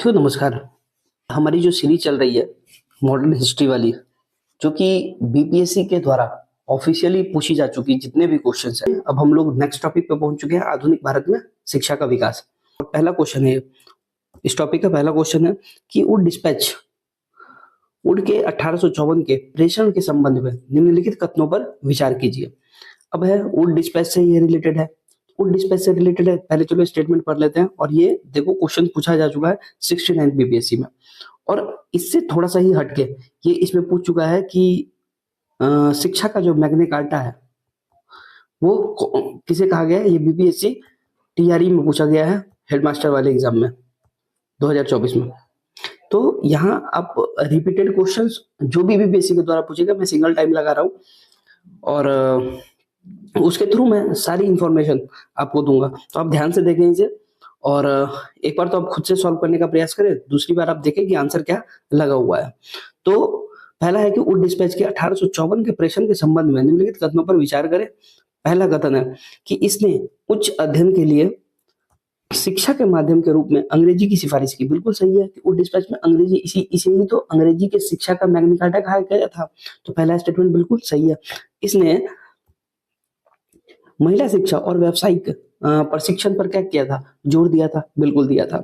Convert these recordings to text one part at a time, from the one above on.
साथियों नमस्कार। हमारी जो सीरीज चल रही है मॉडर्न हिस्ट्री वाली, जो कि बीपीएससी के द्वारा ऑफिशियली पूछी जा चुकी जितने भी क्वेश्चंस हैं, अब हम लोग नेक्स्ट टॉपिक पे पहुंच चुके हैं, आधुनिक भारत में शिक्षा का विकास। और पहला क्वेश्चन है, इस टॉपिक का पहला क्वेश्चन है कि वुड डिस्पैच वुड के 1854 के प्रेषण के संबंध में निम्नलिखित कथनों पर विचार कीजिए। अब है वुड डिस्पैच से ये रिलेटेड है, वुड डिस्पैच से रिलेटेड है। पहले चलो स्टेटमेंट पढ़ लेते हैं। और ये देखो क्वेश्चन पूछा जा चुका है 69 बीपीएससी में, और इससे थोड़ा सा ही हटके ये इसमें पूछ चुका है कि शिक्षा का जो मैग्ना कार्टा है वो किसे कहा गया है। ये बीपीएससी टीआरई में पूछा गया है, हेडमास्टर वाले एग्जाम में 2024 में। तो यहाँ आप रिपीटेड क्वेश्चंस जो भी बीपीएससी के द्वारा पूछेगा, मैं सिंगल टाइम लगा रहा हूँ और उसके थ्रू मैं सारी इंफॉर्मेशन आपको दूंगा। तो आप ध्यान से देखें इसे, और एक बार तो आप खुद से सॉल्व करने का प्रयास करें, दूसरी बार आप देखें कि आंसर क्या लगा हुआ है। तो पहला है कि वुड डिस्पैच के 1854 के प्रेषण के संबंध में निम्नलिखित कथनों पर विचार करें। पहला कथन है कि इसने उच्च अध्ययन के लिए शिक्षा के माध्यम के रूप में अंग्रेजी की सिफारिश की। बिल्कुल सही है कि वुड डिस्पैच में अंग्रेजी, इसीलिए तो अंग्रेजी के शिक्षा का मैग्ना कार्टा कहा गया था। तो पहला स्टेटमेंट बिल्कुल सही है। इसने महिला शिक्षा और व्यावसायिक प्रशिक्षण पर क्या किया था, जोर दिया था। बिल्कुल दिया था।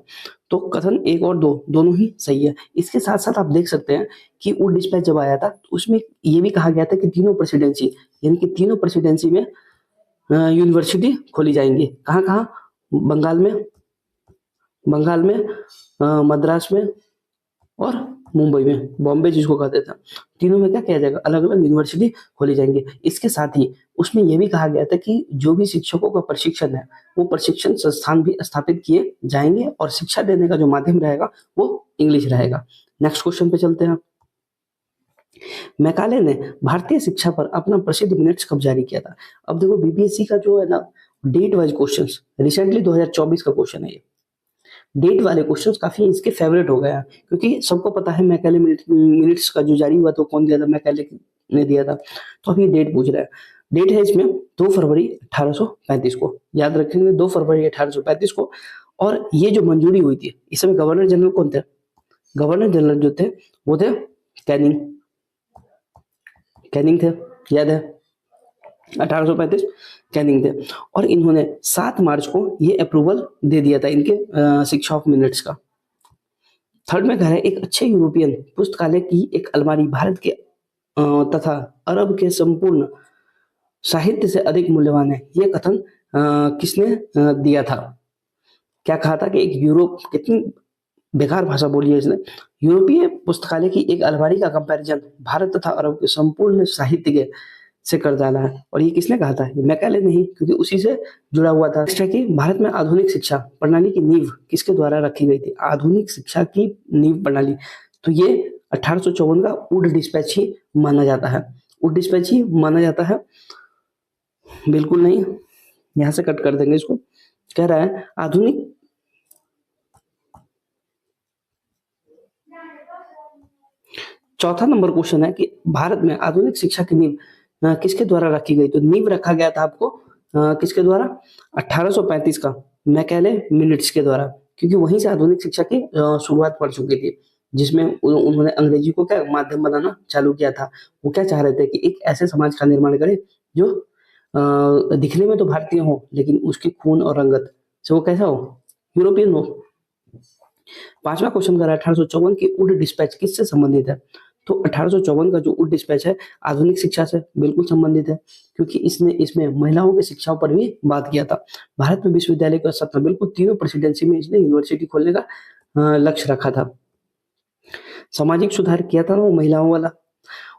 तो कथन 1 और 2 दोनों ही सही है। इसके साथ साथ आप देख सकते हैं कि वुड डिस्पैच जब आया था तो उसमें ये भी कहा गया था कि तीनों प्रेसिडेंसी, यानी कि तीनों प्रेसिडेंसी में यूनिवर्सिटी खोली जाएंगी। कहाँ कहाँ? बंगाल में, मद्रास में और मुंबई में, बॉम्बे जिसको कहते थे। तीनों में क्या किया जाएगा, अलग अलग यूनिवर्सिटी खोली जाएंगे। इसके साथ ही उसमें यह भी कहा गया था कि जो भी शिक्षकों का प्रशिक्षण है वो प्रशिक्षण संस्थान भी स्थापित किए जाएंगे, और शिक्षा देने का जो माध्यम रहेगा वो इंग्लिश रहेगा। नेक्स्ट क्वेश्चन पे चलते हैं। मैकाले ने भारतीय शिक्षा पर अपना प्रसिद्ध मिनट्स कब जारी किया था। अब देखो बीपीएससी का जो है ना डेट वाइज क्वेश्चन, रिसेंटली 2024 का क्वेश्चन है ये। डेट वाले क्वेश्चंस काफी इसके फेवरेट हो गया, क्योंकि सबको पता है मैकाले मिनट्स का जो जारी हुआ तो कौन दिया था, मैकाले ने दिया था। तो अब ये डेट पूछ रहा है। डेट है इसमें 2 फरवरी 1835 को, याद रखेंगे 2 फरवरी 1835 को। और ये जो मंजूरी हुई थी, इस समय गवर्नर जनरल कौन थे? गवर्नर जनरल जो थे वो थे कैनिंग थे, याद है 1835 कैनिंग थे। और इन्होंने 7 मार्च को ये अप्रूवल दे दिया था इनके शिक्षा ऑफ मिनट्स का। थर्ड में कह रहे हैं, एक अच्छे यूरोपियन पुस्तकालय की एक अलमारी भारत के तथा अरब के संपूर्ण साहित्य से अधिक मूल्यवान है। यह कथन किसने दिया था? क्या कहा था कि एक यूरोप, कितनी बेकार भाषा बोली है इसने, यूरोपीय पुस्तकालय की एक अलमारी का कंपैरिजन भारत तथा अरब के संपूर्ण साहित्य के से कर डाला है। और ये किसने कहा था? ये मैकाले नहीं, क्योंकि उसी से जुड़ा हुआ था। नेक्स्ट है कि भारत में आधुनिक शिक्षा प्रणाली की नींव किसके द्वारा रखी गई थी? आधुनिक शिक्षा की नींव प्रणाली, तो ये 1854 का वुड डिस्पैच ही माना जाता है। वुड डिस्पैच ही माना जाता है, बिल्कुल नहीं। यहां से कट कर देंगे इसको। कह रहा है आधुनिक, चौथा नंबर क्वेश्चन है कि भारत में आधुनिक शिक्षा की नींव किसके द्वारा रखी गई? तो नींव रखा गया था आपको किसके द्वारा? 1835 का मैकाले मिनट्स के द्वारा, क्योंकि वहीं से आधुनिक शिक्षा की शुरुआत पड़ चुकी थी, जिसमें उन्होंने अंग्रेजी को क्या माध्यम बनाना चालू किया था। वो क्या चाह रहे थे कि एक ऐसे समाज का निर्माण करे जो दिखने में तो भारतीय हो, लेकिन उसकी खून और रंगत से वो कैसा हो, यूरोपियन हो। पांचवा क्वेश्चन कर रहा है 1854 की वुड डिस्पैच किससे संबंधित है? तो 1854 का जो वुड डिस्पैच है आधुनिक शिक्षा से बिल्कुल संबंधित है, क्योंकि इसमें महिलाओं की शिक्षा पर भी बात किया था। भारत में विश्वविद्यालय का सपना, बिल्कुल तीनों प्रेसिडेंसी में इसने यूनिवर्सिटी खोलने का लक्ष्य रखा था। सामाजिक सुधार किया था ना वो महिलाओं वाला।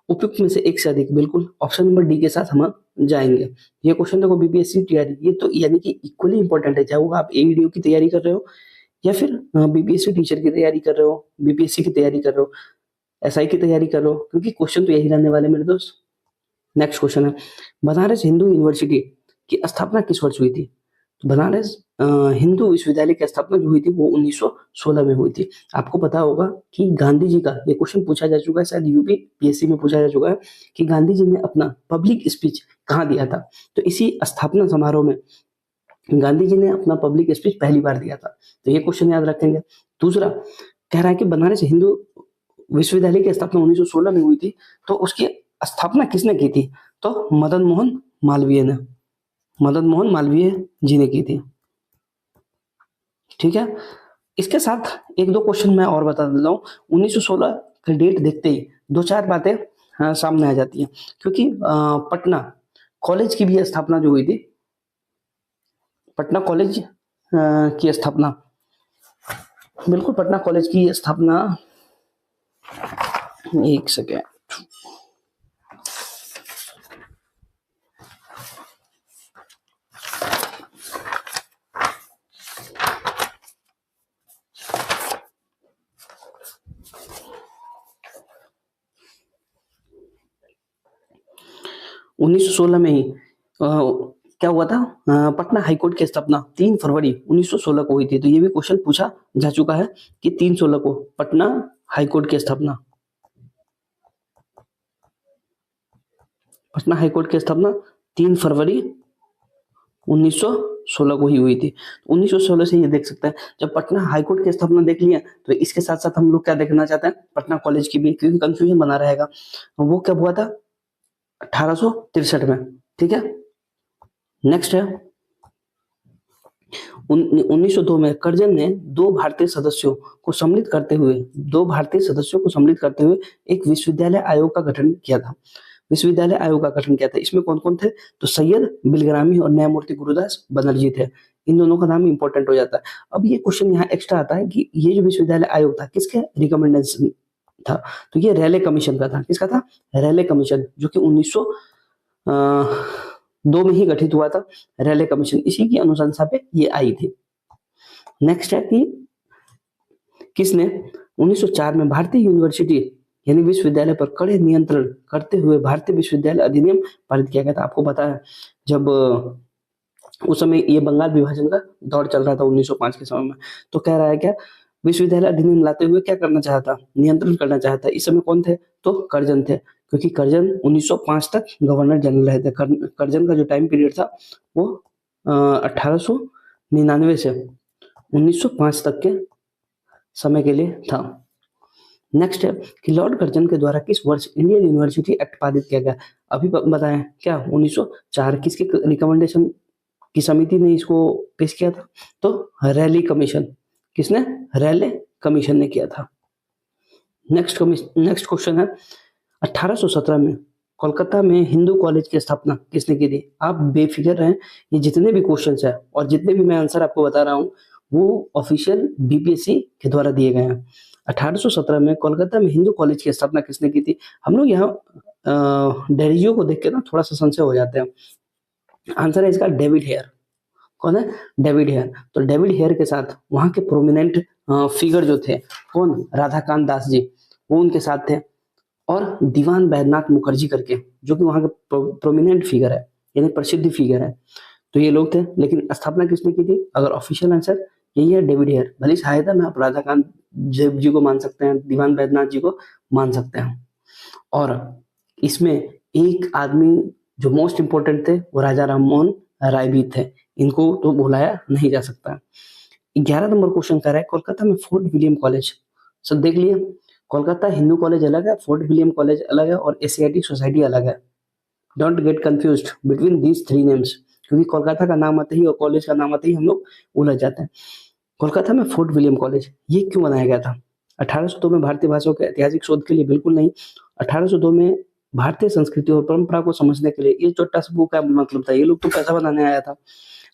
उपयुक्त में से एक से अधिक, बिल्कुल ऑप्शन नंबर डी के साथ हम जाएंगे। ये क्वेश्चन देखो बीपीएससी तैयारी, ये तो यानी कि इक्वली इंपॉर्टेंट है, चाहे वो आप एईडीओ की तैयारी कर रहे हो या फिर बीपीएससी टीचर की तैयारी कर रहे हो, बीपीएससी की तैयारी कर रहे हो, एसआई की तैयारी कर रहे हो, क्योंकि क्वेश्चन तो यही रहने वाले मेरे दोस्त। नेक्स्ट क्वेश्चन है, बनारस हिंदू यूनिवर्सिटी की स्थापना किस वर्ष हुई थी? तो बनारस हिंदू विश्वविद्यालय की स्थापना जो हुई थी वो 1916 में हुई थी। आपको पता होगा कि गांधी जी का ये क्वेश्चन पूछा जा चुका है, शायद यूपी पीएससी में पूछा जा चुका है कि गांधी जी ने अपना पब्लिक स्पीच कहाँ दिया था? तो इसी स्थापना समारोह में गांधी जी ने अपना पब्लिक स्पीच पहली बार दिया था। तो ये क्वेश्चन याद रखेंगे। दूसरा, कह रहा है कि बनारस हिंदू विश्वविद्यालय की स्थापना 1916 में हुई थी, तो उसकी स्थापना किसने की थी? तो मदन मोहन मालवीय ने, मदन मोहन मालवीय जी ने की थी। ठीक है, इसके साथ एक दो क्वेश्चन मैं और बता देता हूँ। 1916 का डेट देखते ही दो चार बातें सामने आ जाती हैं, क्योंकि पटना कॉलेज की भी स्थापना जो हुई थी, पटना कॉलेज की स्थापना, बिल्कुल पटना कॉलेज की स्थापना, एक सेकेंड, 1916 में ही क्या हुआ था, पटना हाईकोर्ट की स्थापना 3 फरवरी 1916 को हुई थी। तो ये भी क्वेश्चन पूछा जा चुका है कि 3/16 को पटना हाईकोर्ट की स्थापना, पटना हाईकोर्ट की स्थापना 3 फरवरी 1916 को ही हुई थी। 1916 से ये देख सकते हैं, जब पटना हाईकोर्ट की स्थापना देख लिया, तो इसके साथ साथ हम लोग क्या देखना चाहते हैं, पटना कॉलेज की भी, क्योंकि कंफ्यूजन बना रहेगा। वो कब हुआ था? 1863 में। ठीक है, नेक्स्ट है 1902 में कर्जन ने दो भारतीय सदस्यों को सम्मिलित करते हुए एक विश्वविद्यालय आयोग का गठन किया था। विश्वविद्यालय आयोग का गठन किया था, इसमें कौन कौन थे? तो सैयद बिलग्रामी और न्यायमूर्ति गुरुदास बनर्जी थे। इन दोनों का नाम इंपॉर्टेंट हो जाता है। अब ये क्वेश्चन यहाँ एक्स्ट्रा आता है कि ये जो विश्वविद्यालय आयोग था किसके रिकमेंडेशन था? तो ये रैले कमीशन का था। किसका था? रैले कमीशन, जो कि 1902 में ही गठित हुआ था, रैले कमीशन, इसी की अनुशंसा पे ये आई थी। नेक्स्ट है कि किसने 1904 में भारतीय यूनिवर्सिटी यानी विश्वविद्यालय पर कड़े नियंत्रण करते हुए भारतीय विश्वविद्यालय अधिनियम पारित किया गया था? आपको पता है, जब उस समय ये बंगाल विभाजन का दौर चल रहा था 1905 के समय में, तो कह रहा है क्या, विश्वविद्यालय अधिनियम लाते हुए क्या करना चाहता? नियंत्रण करना चाहता। इस समय कौन थे? तो कर्जन थे, क्योंकि कर्जन 1905 तक गवर्नर जनरल रहे थे। कर्जन का जो टाइम पीरियड था वो 1899 से 1905 तक के समय के लिए था। नेक्स्ट है कि लॉर्ड कर्जन के द्वारा किस वर्ष इंडियन यूनिवर्सिटी एक्ट पारित किया गया? अभी बताएं क्या, 1904। किसके रिकमेंडेशन की समिति ने इसको पेश किया था? तो रैली कमीशन। किसने? रैले कमीशन ने किया था। नेक्स्ट क्वेश्चन है 1817 में कोलकाता में हिंदू कॉलेज की स्थापना किसने की थी? आप बेफिक्र रहें, ये जितने भी क्वेश्चंस है और जितने भी मैं आंसर आपको बता रहा हूँ वो ऑफिशियल बीपीएससी के द्वारा दिए गए हैं। 1817 में कोलकाता में हिंदू कॉलेज की स्थापना किसने की थी? हम लोग यहाँ डेरिजियो को देख के ना थोड़ा सा संशय हो जाते हैं। आंसर है इसका डेविड हेयर। कौन है? David Hare. तो डेविड हेयर के साथ वहां के प्रोमिनेंट फिगर जो थे, कौन? राधाकांत दास जी, वो उनके साथ थे, और दीवान बैद्यनाथ मुखर्जी करके, जो कि वहां के प्रोमिनेंट फिगर है, यानी प्रसिद्ध फिगर है। तो ये लोग थे। लेकिन स्थापना किसने की थी? अगर ऑफिशियल आंसर यही है, डेविड हेयर। भले सहायता में आप राधाकांत जी को मान सकते हैं, दीवान बैद्यनाथ जी को मान सकते हैं। और इसमें एक आदमी जो मोस्ट इंपोर्टेंट थे वो राजा राममोहन राय भी थे, इनको तो भुलाया नहीं जा सकता। 11 नंबर क्वेश्चन कर रहा है कोलकाता में फोर्ट विलियम कॉलेज। सब देख लिए, कोलकाता हिंदू कॉलेज अलग है, फोर्ट विलियम कॉलेज अलग है, और एशियाटिक सोसाइटी अलग है। Don't get confused between these 3 names, क्योंकि कोलकाता का नाम आते ही और कॉलेज का नाम आते ही हम लोग उलझ जाते हैं। कोलकाता में फोर्ट विलियम कॉलेज ये क्यों बनाया गया था? 1802 में भारतीय भाषाओं के ऐतिहासिक शोध के लिए? बिल्कुल नहीं। 1802 में भारतीय संस्कृति और परंपरा को समझने के लिए। ये छोटा सा बुक का मतलब था, ये लोग तो पैसा बनाने आया था।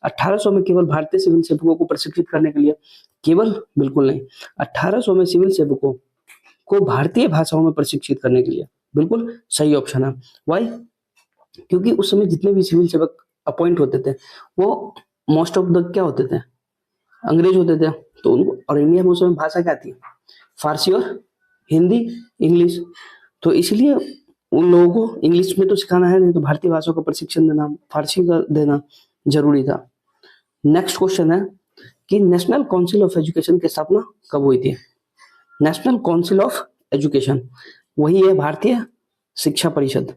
1800 में केवल भारतीय सिविल सेवकों को प्रशिक्षित करने के लिए? केवल? बिल्कुल नहीं। 1800 में सिविल सेवकों को भारतीय भाषाओं में प्रशिक्षित करने के लिए। बिल्कुल सही ऑप्शन है। वाई? क्योंकि उस समय जितने भी सिविल सेवक अपॉइंट होते थे वो मोस्ट ऑफ द क्या होते थे? अंग्रेज होते थे। तो उनको, और इंडिया में उस समय भाषा क्या थी? फारसी और हिंदी, इंग्लिश। तो इसलिए उन लोगों को इंग्लिश में तो सिखाना है नहीं, तो भारतीय भाषाओं का प्रशिक्षण देना, फारसी का देना जरूरी था। नेक्स्ट क्वेश्चन है कि नेशनल काउंसिल ऑफ एजुकेशन की स्थापना कब हुई थी? नेशनल काउंसिल ऑफ एजुकेशन वही है भारतीय शिक्षा परिषद।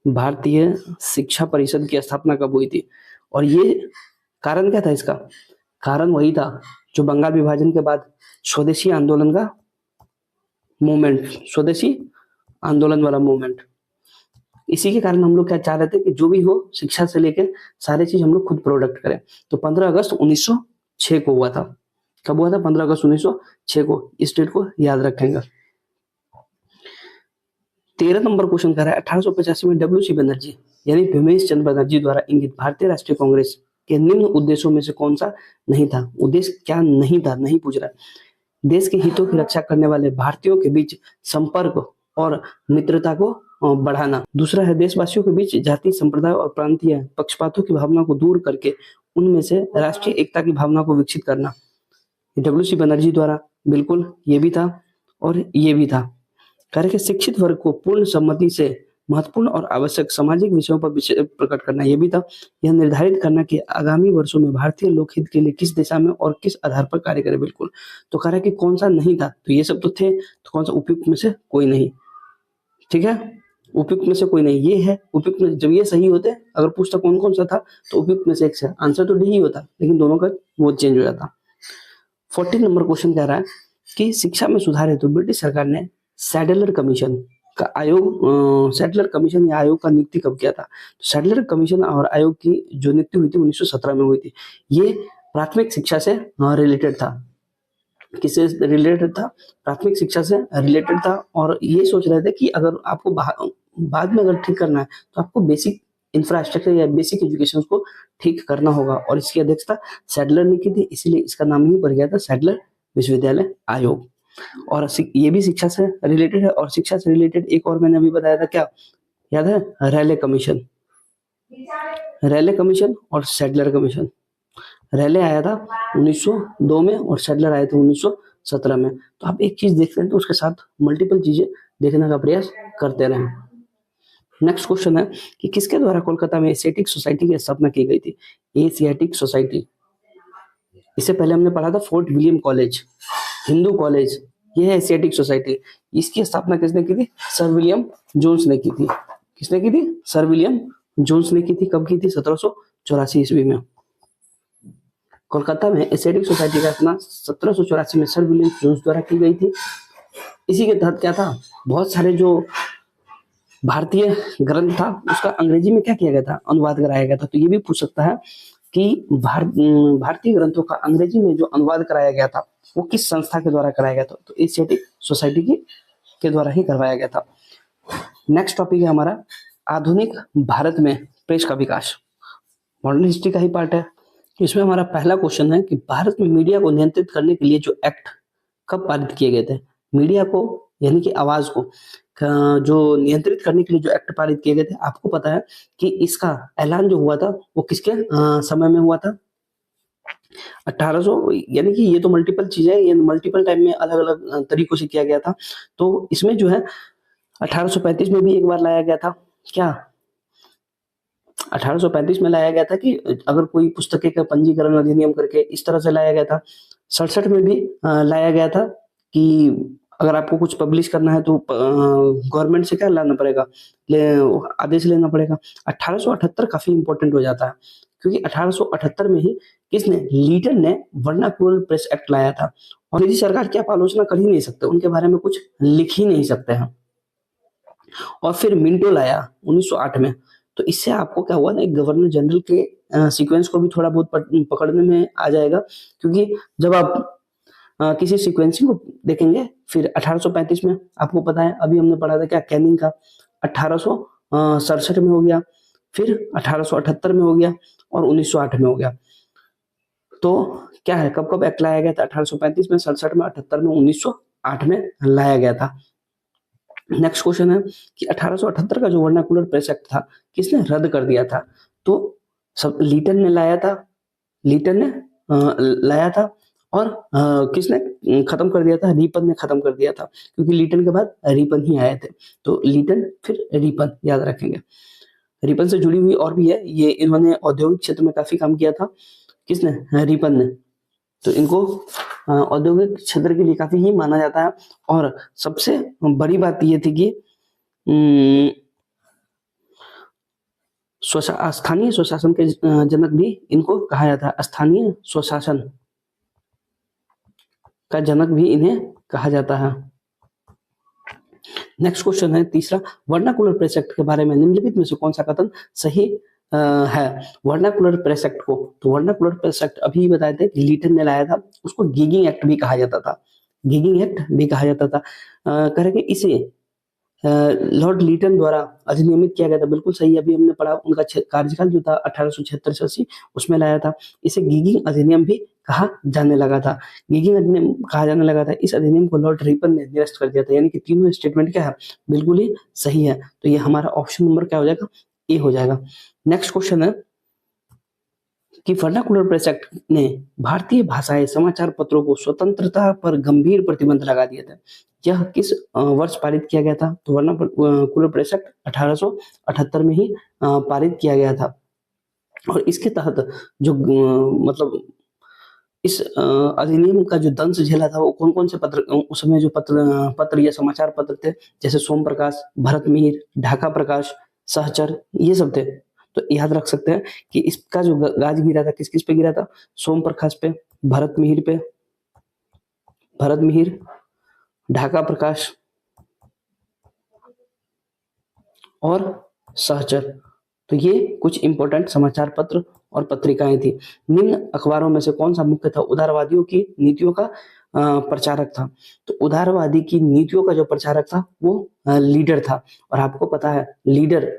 भारतीय शिक्षा परिषद की स्थापना कब हुई थी? और ये कारण क्या था इसका? कारण वही था जो बंगाल विभाजन के बाद स्वदेशी आंदोलन का मूवमेंट, स्वदेशी आंदोलन वाला मूवमेंट। इसी के कारण हम लोग क्या चाह रहे थे कि जो भी हो शिक्षा से लेके सारी चीज हम लोग खुद प्रोडक्ट करें। तो 15 अगस्त 1906 को हुआ था। कब हुआ था? 15 अगस्त 1906 को। इस डेट को याद रखेंगे। 13 नंबर क्वेश्चन कर रहा है 1885 में डब्ल्यू.सी. बनर्जी यानी भीमेश चंद्र बनर्जी द्वारा इंगित भारतीय राष्ट्रीय कांग्रेस के निम्न उद्देश्यों में से कौन सा नहीं था? उद्देश्य क्या नहीं था, नहीं पूछ रहा है। देश के हितों की रक्षा करने वाले भारतीयों के बीच संपर्क और मित्रता को बढ़ाना। दूसरा है देशवासियों के बीच जाति, संप्रदाय और प्रांतीय पक्षपातों की भावना को दूर करके उनमें से राष्ट्रीय एकता की भावना को विकसित करना। डब्ल्यू.सी. बनर्जी द्वारा बिल्कुल ये भी था और ये भी था। कार्य के शिक्षित वर्ग को पूर्ण सम्मति से महत्वपूर्ण और आवश्यक सामाजिक विषयों पर विषय प्रकट करना, यह भी था। यह निर्धारित करना कि आगामी वर्षों में भारतीय लोकहित के लिए किस दिशा में और किस आधार पर कार्य करे। बिल्कुल। तो कार्य कि कौन सा नहीं था? तो ये सब तो थे, तो कौन सा? उपयुक्त में से कोई नहीं। ठीक है, उपयुक्त में से कोई नहीं। ये है उपयुक्त में, जब ये सही होते, अगर पूछता कौन कौन सा था तो उपयुक्त में से एक से आंसर तो डी ही होता, लेकिन दोनों का वो चेंज हो जाता। 14 नंबर क्वेश्चन कह रहा है कि शिक्षा में सुधार हेतु ब्रिटिश सरकार ने सैडलर कमीशन का आयोग, सैडलर कमीशन या आयोग का नियुक्ति कब किया था? तो सैडलर कमीशन और आयोग की जो नियुक्ति हुई थी 1917 में हुई थी। ये प्राथमिक शिक्षा से रिलेटेड था। किससे रिलेटेड था? प्राथमिक शिक्षा से रिलेटेड था। और ये सोच रहे थे कि अगर आपको बाद में अगर ठीक करना है तो आपको बेसिक इंफ्रास्ट्रक्चर या बेसिक एजुकेशन को ठीक करना होगा, और इसकी अध्यक्षता सैडलर ने की थी, इसीलिए इसका नाम ही पड़ गया था सैडलर विश्वविद्यालय आयोग। और ये भी शिक्षा से रिलेटेड है। और शिक्षा से रिलेटेड एक और मैंने अभी बताया था, क्या याद है? रैले कमीशन, रैले कमीशन और सैडलर कमीशन। रैले आया था 1902 में और सैडलर आया था 1917 में। तो आप एक चीज देखते हैं तो उसके साथ मल्टीपल चीजें देखने का प्रयास करते रहें। नेक्स्ट क्वेश्चन है कि किसके द्वारा कोलकाता में एशियाटिक सोसाइटी की स्थापना की गई थी? एशियाटिक सोसाइटी, इससे पहले हमने पढ़ा था fort William college, Hindu college, ये है एशियाटिक सोसाइटी। इसकी स्थापना किसने की थी? सर विलियम जोन्स ने की थी। किसने की थी? सर विलियम जोन्स ने की थी। कब की थी? 1784 ईस्वी में। कोलकाता में एशियाटिक सोसाइटी का स्थापना 1784 में सर विलियम जोन्स द्वारा की गई थी। इसी के तहत क्या था, बहुत सारे जो भारतीय ग्रंथ था उसका अंग्रेजी में क्या किया गया था? अनुवाद कराया गया था। तो ये भी पूछ सकता है कि भारतीय ग्रंथों का अंग्रेजी में जो अनुवाद कराया गया था वो किस संस्था के द्वारा कराया गया था? तो एशियाटिक सोसाइटी के द्वारा ही करवाया गया था। नेक्स्ट टॉपिक है हमारा आधुनिक भारत में प्रेस का विकास। मॉडर्न हिस्ट्री का ही पार्ट है। इसमें हमारा पहला क्वेश्चन है कि भारत में मीडिया को नियंत्रित करने के लिए जो एक्ट कब पारित किए गए थे? मीडिया को यानी कि आवाज को जो नियंत्रित करने के लिए जो एक्ट पारित किए गए थे, आपको पता है कि इसका ऐलान जो हुआ था वो किसके समय में हुआ था? 1800, यानी कि ये तो मल्टीपल चीजें, ये मल्टीपल टाइम में अलग अलग तरीकों से किया गया था। तो इसमें जो है 1835 में भी एक बार लाया गया था। क्या 1835 में लाया गया था कि अगर कोई पुस्तकें का पंजीकरण अधिनियम करके इस तरह से लाया गया था। 67 में भी लाया गया था कि अगर आपको कुछ पब्लिश करना है तो गवर्नमेंट से क्या लाना पड़ेगा? आदेश लेना पड़ेगा। 1878 काफी इंपॉर्टेंट हो जाता है क्योंकि 1878 में ही किसने? लीटन ने वर्नाक्युलर प्रेस एक्ट लाया था। और यदि सरकार की आप आलोचना कर ही नहीं सकते, उनके बारे में कुछ लिख ही नहीं सकते हैं। और फिर मिंटो लाया 1908 में। तो इससे आपको क्या हुआ ना, एक गवर्नर जनरल के सीक्वेंस को भी थोड़ा बहुत पकड़ने में आ जाएगा, क्योंकि जब आप किसी सीक्वेंसिंग को देखेंगे। फिर 1835 में आपको पता है, अभी हमने पढ़ा था क्या, कैनिंग का 1867 में हो गया, फिर 1878 में हो गया और 1908 में हो गया। तो क्या है, कब कब एक्ट लाया गया था? 1835 में, 67 में, 78 में, 1908 में लाया गया था। नेक्स्ट क्वेश्चन है कि 1878 का जो वर्नाकुलर प्रेस एक्ट था किसने रद्द कर दिया था? तो सब लीटन ने लाया था, लीटन ने लाया था। और किसने खत्म कर दिया था? रीपन ने खत्म कर दिया था, क्योंकि लीटन के बाद रीपन ही आए थे। तो लीटन फिर रीपन, याद रखेंगे। रीपन से जुड़ी हुई और भी है, ये इन्होंने औद्योगिक क्षेत्र में काफी काम किया था। किसने? रीपन ने। तो इनको औद्योगिक क्षेत्र के लिए काफी ही माना जाता है। और सबसे बड़ी बात ये थी कि स्थानीय स्वशासन के जनक भी इनको कहा जाता है। स्थानीय स्वशासन का जनक भी इन्हें कहा जाता है। नेक्स्ट क्वेश्चन है तीसरा, वर्नाकुलर प्रेस एक्ट के बारे में निम्नलिखित में से कौन सा कथन सही है? वर्नाकुलर प्रेस एक्ट को, तो वर्नाकुलर प्रेस एक्ट अभी बताए थे कि लीटन ने लाया था, उसको गिगिंग एक्ट भी कहा जाता था, गिगिंग एक्ट भी कहा जाता था। कह रहे कि इसे लॉर्ड लीटन द्वारा अधिनियमित किया गया था। बिल्कुल सही, अभी हमने पढ़ा, उनका कार्यकाल जो था 1876 से 80 उसमें लाया था। इसे गिगिंग अधिनियम भी कहा जाने लगा था, गिगिंग अधिनियम कहा जाने लगा था। इस अधिनियम को लॉर्ड रिपन ने निरस्त कर दिया था। यानी कि तीनों स्टेटमेंट क्या है, बिल्कुल ही सही है। तो ये हमारा ऑप्शन नंबर क्या हो जाएगा, ए हो जाएगा। नेक्स्ट क्वेश्चन है कि वर्नाकुलर प्रेस एक्ट ने भारतीय भाषाएं समाचार पत्रों को स्वतंत्रता पर गंभीर प्रतिबंध लगा दिए थे। यह किस वर्ष पारित किया गया था? तो वर्नाकुलर प्रेस एक्ट 1878 में ही पारित किया गया था। और इसके तहत जो मतलब इस अधिनियम का जो दंश झेला था वो कौन कौन से पत्र, उस समय जो पत्र या समाचार पत्र थे, जैसे सोम प्रकाश, भरत मिहिर, ढाका प्रकाश, सहचर, ये सब थे। तो याद रख सकते हैं कि इसका जो गाज गिरा था किस किस पे गिरा था? सोम प्रकाश पे, भरत मिहिर, ढाका प्रकाश और सहचर। तो ये कुछ इंपॉर्टेंट समाचार पत्र और पत्रिकाएं थी। निम्न अखबारों में से कौन सा मुख्यतः उदारवादियों की नीतियों का प्रचारक था? तो उदारवादी की नीतियों का जो प्रचारक था वो लीडर था। और आपको पता है लीडर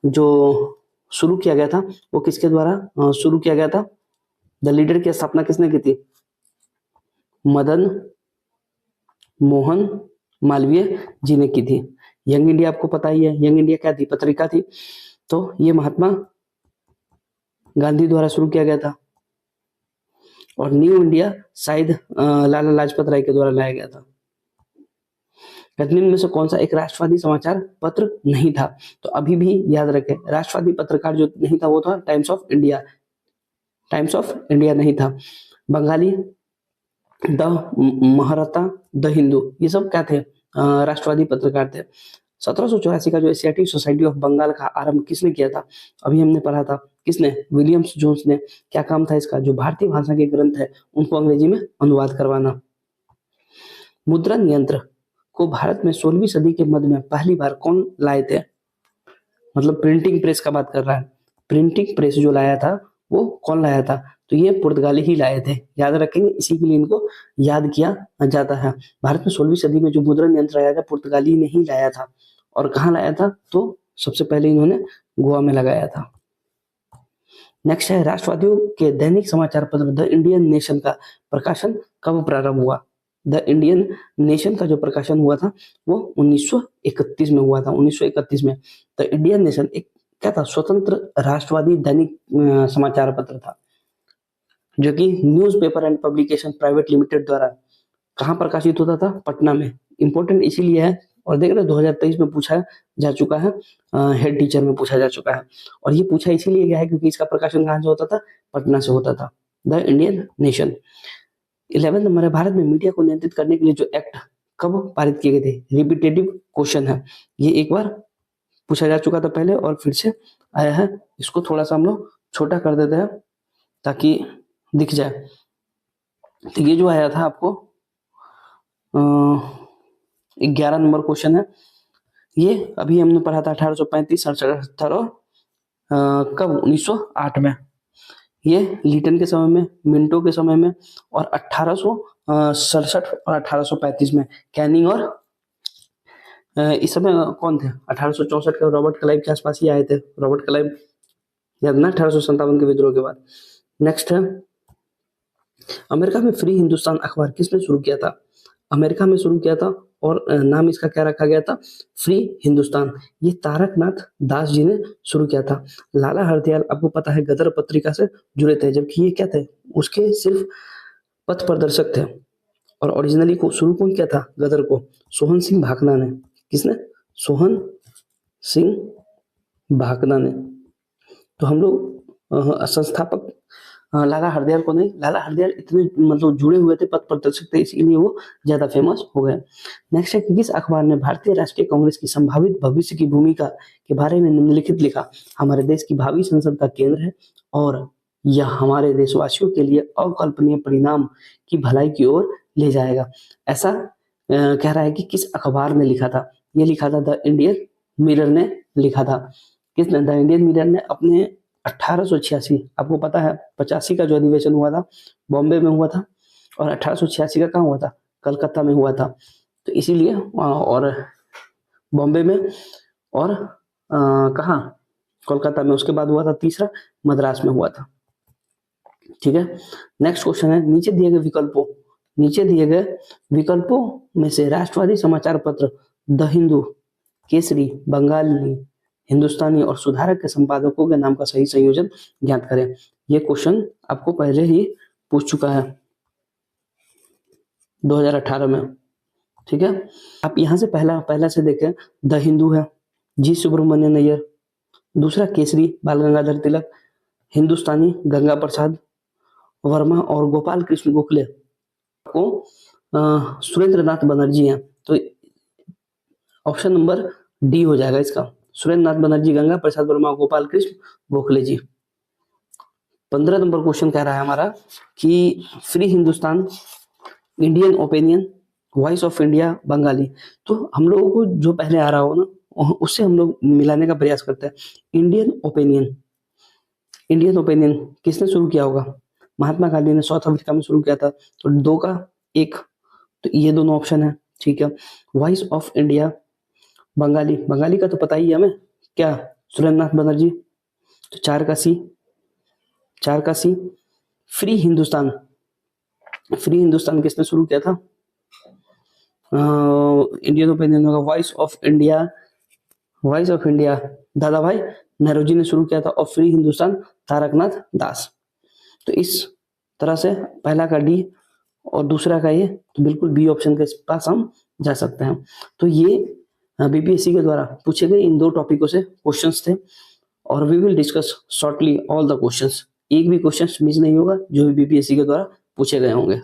जो शुरू किया गया था वो किसके द्वारा शुरू किया गया था? द लीडर की स्थापना किसने की थी? मदन मोहन मालवीय जी ने की थी। यंग इंडिया आपको पता ही है, यंग इंडिया क्या थी? पत्रिका थी। तो ये महात्मा गांधी द्वारा शुरू किया गया था। और न्यू इंडिया शायद लाला लाजपत राय के द्वारा लाया गया था। निम्न में से कौन सा एक राष्ट्रवादी समाचार पत्र नहीं था? तो अभी भी याद रखें, राष्ट्रवादी पत्रकार जो नहीं था वो था times of India. Times of India नहीं था। बंगाली द महारता, द हिंदू, ये सब क्या थे? राष्ट्रवादी पत्रकार थे। 1784 का जो एशियाटिक सोसाइटी ऑफ बंगाल का आरंभ किसने किया था? अभी हमने पढ़ा था, किसने? विलियम्स जोन्स ने। क्या काम था इसका? जो भारतीय भाषा के ग्रंथ है उनको अंग्रेजी में अनुवाद करवाना। मुद्रण यंत्र को भारत में 16वीं सदी के मध्य में पहली बार कौन लाए थे? मतलब प्रिंटिंग प्रेस का बात कर रहा है। प्रिंटिंग प्रेस जो लाया था वो कौन लाया था? तो ये पुर्तगाली ही लाए थे। याद रखेंगे, इसी के लिए इनको याद किया जाता है। भारत में 16वीं सदी में जो मुद्रण यंत्र आया था पुर्तगाली ने ही लाया था। और कहाँ लाया था? तो सबसे पहले इन्होंने गोवा में लगाया था। नेक्स्ट है, राष्ट्रवादियों के दैनिक समाचार पत्र द इंडियन नेशन का प्रकाशन कब प्रारंभ हुआ? द इंडियन नेशन का जो प्रकाशन हुआ था वो 1931 में हुआ था। 1931 में द इंडियन नेशन एक क्या था? स्वतंत्र राष्ट्रवादी दैनिक समाचार पत्र था, जो कि newspaper and publication private limited द्वारा कहाँ प्रकाशित होता था? पटना में। इंपॉर्टेंट इसीलिए है, और देख रहे 2023 में पूछा जा चुका है, हेड टीचर में पूछा जा चुका है। और ये पूछा इसीलिए गया है क्योंकि इसका प्रकाशन कहाँ से होता था? पटना से होता था। The Indian nation. 11 नंबर है, भारत में मीडिया को नियंत्रित करने के लिए जो एक्ट कब पारित किए गए थे? रिपीटेटिव क्वेश्चन है, ये एक बार पूछा जा चुका था पहले और फिर से आया है। इसको थोड़ा सा हम लोग छोटा कर देते हैं ताकि दिख जाए। तो ये जो आया था आपको 11 नंबर क्वेश्चन है। ये अभी हमने पढ़ा था 1835, 1878 और कब? 1908 में। ये लीटन के समय में, मिंटो के समय में, और 1867 और 1835 में कैनिंग। और इस समय कौन थे? 1864 के रॉबर्ट क्लाइव के आसपास ही आए थे। रॉबर्ट क्लाइव, याद ना, 1857 के विद्रोह के बाद। नेक्स्ट है, अमेरिका में फ्री हिंदुस्तान अखबार किसने शुरू किया था? अमेरिका में शुरू किया था और नाम इसका क्या रखा गया था? फ्री हिंदुस्तान। ये तारकनाथ दास जी ने शुरू किया था। लाला हरदयाल आपको पता है गदर पत्रिका से जुड़े थे, जबकि ये क्या थे? उसके सिर्फ पथ प्रदर्शक थे। और ओरिजिनली को शुरू कौन किया था गदर को? सोहन सिंह भाकना ने। किसने? सोहन सिंह भाकना ने। तो हम लोग संस्थापक लाला हरदयाल को नहीं, लाला हरदयाल इतने मतलब जुड़े हुए थे, पथ प्रदर्शक थे, इसीलिए वो ज्यादा फेमस हो गए। नेक्स्ट है कि किस अखबार ने भारतीय राष्ट्रीय कांग्रेस की संभावित भविष्य की भूमिका के बारे में निम्नलिखित लिखा? हमारे देश की भावी संसद का केंद्र है और यह हमारे देशवासियों के लिए अकल्पनीय परिणाम की भलाई की ओर ले जाएगा। ऐसा कह रहा है कि किस अखबार ने लिखा था? ये लिखा था द इंडियन मिरर ने लिखा था। किसने? द इंडियन मिरर ने अपने 1886, आपको पता है 85 का जो अधिवेशन हुआ था बॉम्बे में हुआ था, और 1886 का कहाँ हुआ था? कलकत्ता में हुआ था। तो इसीलिए और बॉम्बे में, और कहाँ? कोलकाता में। उसके बाद हुआ था तीसरा मद्रास में हुआ था। ठीक है, नेक्स्ट क्वेश्चन है, नीचे दिए गए विकल्पों में से राष्ट्रवादी समाचार पत्र द हिंदू, केसरी, बंगाली, हिंदुस्तानी और सुधारक के संपादकों के नाम का सही संयोजन ज्ञात करें। ये क्वेश्चन आपको पहले ही पूछ चुका है 2018 में। ठीक है, आप यहां से पहला से देखें, द हिंदू है जी सुब्रमण्यम अय्यर, दूसरा केसरी बाल गंगाधर तिलक, हिंदुस्तानी गंगा प्रसाद वर्मा और गोपाल कृष्ण गोखले को सुरेंद्र नाथ बनर्जी हैं। तो ऑप्शन नंबर डी हो जाएगा इसका, सुरेंद्र नाथ बनर्जी, गंगा प्रसाद वर्मा, गोपाल कृष्ण गोखले जी। 15 नंबर क्वेश्चन कह रहा है हमारा कि free Hindustan, Indian opinion, voice of India, Bengali. तो हम लोगों को जो पहले आ रहा हो ना उससे हम लोग मिलाने का प्रयास करते हैं। इंडियन ओपिनियन किसने शुरू किया होगा? महात्मा गांधी ने साउथ अफ्रीका में शुरू किया था। तो 2 का 1, तो ये दोनों ऑप्शन है। ठीक है, वॉइस ऑफ इंडिया, बंगाली का तो पता ही है हमें, क्या? सुरेंद्र नाथ बनर्जी। तो 4 का सी। फ्री हिंदुस्तान किसने शुरू किया था? इंडियन ओपिनियन होगा। वॉइस ऑफ इंडिया दादा भाई नौरोजी ने शुरू किया था, और फ्री हिंदुस्तान तारकनाथ दास। तो इस तरह से पहला का डी और दूसरा का ये, तो बिल्कुल बी ऑप्शन के पास हम जा सकते हैं। तो ये बीपीएससी के द्वारा पूछे गए इन 2 टॉपिकों से क्वेश्चंस थे, और we will discuss shortly all the questions. एक भी क्वेश्चंस मिस नहीं होगा जो भी बीपीएससी के द्वारा पूछे गए होंगे।